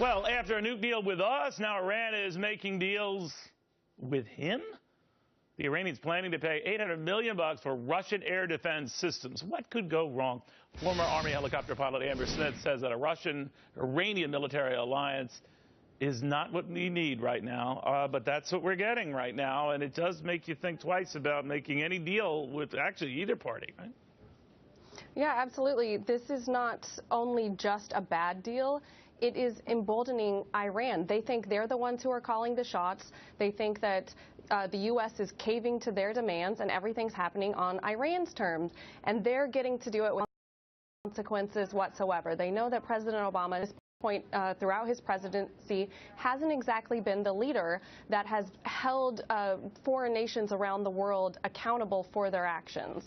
Well, after a nuke deal with us, now Iran is making deals with him? The Iranians planning to pay $800 million for Russian air defense systems. What could go wrong? Former Army helicopter pilot Amber Smith says that a Russian-Iranian military alliance is not what we need right now, but that's what we're getting right now, and it does make you think twice about making any deal with actually either party, right? Yeah, absolutely. This is not only just a bad deal. It is emboldening Iran. They think they're the ones who are calling the shots. They think that the U.S. is caving to their demands and everything's happening on Iran's terms. And they're getting to do it without consequences whatsoever. They know that President Obama, at this point throughout his presidency, hasn't exactly been the leader that has held foreign nations around the world accountable for their actions.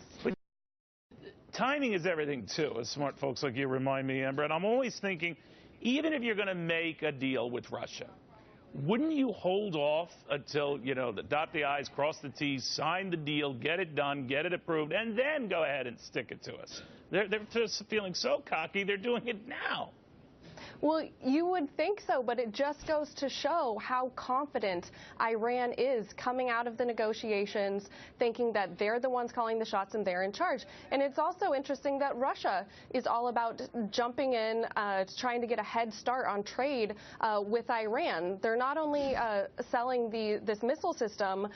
Timing is everything, too, as smart folks like you remind me, Amber. And I'm always thinking, even if you're going to make a deal with Russia, wouldn't you hold off until, dot the I's, cross the T's, sign the deal, get it done, get it approved, and then go ahead and stick it to us? They're just feeling so cocky, they're doing it now. Well, you would think so, but it just goes to show how confident Iran is coming out of the negotiations, thinking that they're the ones calling the shots and they're in charge. And it's also interesting that Russia is all about jumping in, trying to get a head start on trade with Iran. They're not only selling this missile system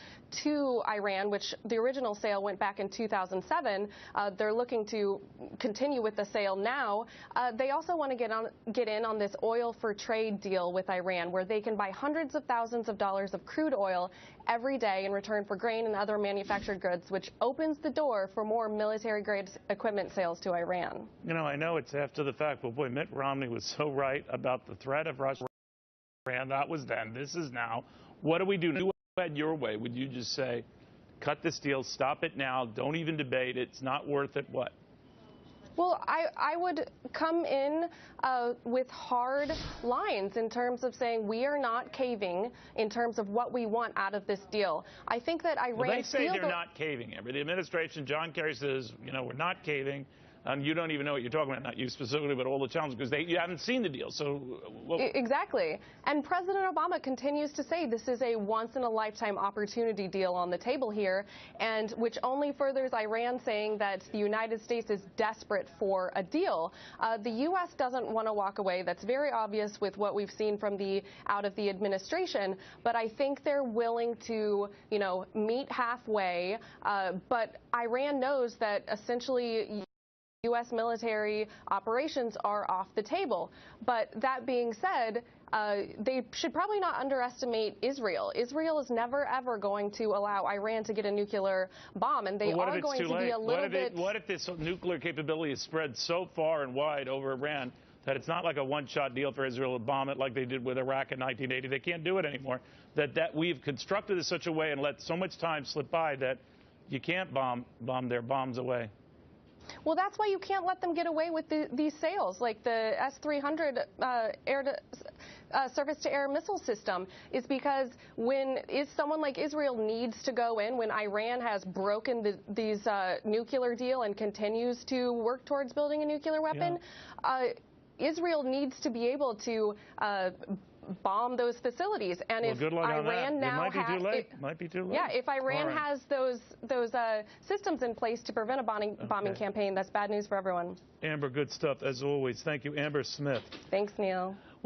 to Iran, which the original sale went back in 2007. They're looking to continue with the sale now. They also want to get in on this oil for trade deal with Iran, where they can buy hundreds of thousands of dollars of crude oil every day in return for grain and other manufactured goods, which opens the door for more military-grade equipment sales to Iran. I know it's after the fact, but boy, Mitt Romney was so right about the threat of Russia. That was then. This is now. What do we do? Do it your way. Would you just say, cut this deal, stop it now, don't even debate it, it's not worth it? What? Well, I would come in with hard lines in terms of saying we are not caving in terms of what we want out of this deal. I think that Iran... Well, they say they're not caving, Amber. The administration, John Kerry says, we're not caving. You don't even know what you're talking about, not you specifically, but all the challenges, because you haven't seen the deal. So, Exactly. And President Obama continues to say this is a once-in-a-lifetime opportunity deal on the table here, and which only furthers Iran saying that the United States is desperate for a deal. The U.S. doesn't want to walk away. That's very obvious with what we've seen from out of the administration. But I think they're willing to, meet halfway. But Iran knows that essentially U.S. military operations are off the table. But that being said, they should probably not underestimate Israel. Israel is never, ever going to allow Iran to get a nuclear bomb, and they are going to be a little bit... What if this nuclear capability is spread so far and wide over Iran that it's not like a one-shot deal for Israel to bomb it like they did with Iraq in 1980? They can't do it anymore. That we've constructed it such a way and let so much time slip by that you can't bomb their bombs away. Well, that's why you can't let them get away with these sales, like the S-300 surface-to-air missile system, is because when someone like Israel needs to go in, when Iran has broken these nuclear deal and continues to work towards building a nuclear weapon, Israel needs to be able to bomb those facilities. And if Iran now has, might be too late. Yeah, if Iran has those systems in place to prevent a bombing campaign, that's bad news for everyone. Amber, good stuff as always. Thank you, Amber Smith. Thanks, Neil.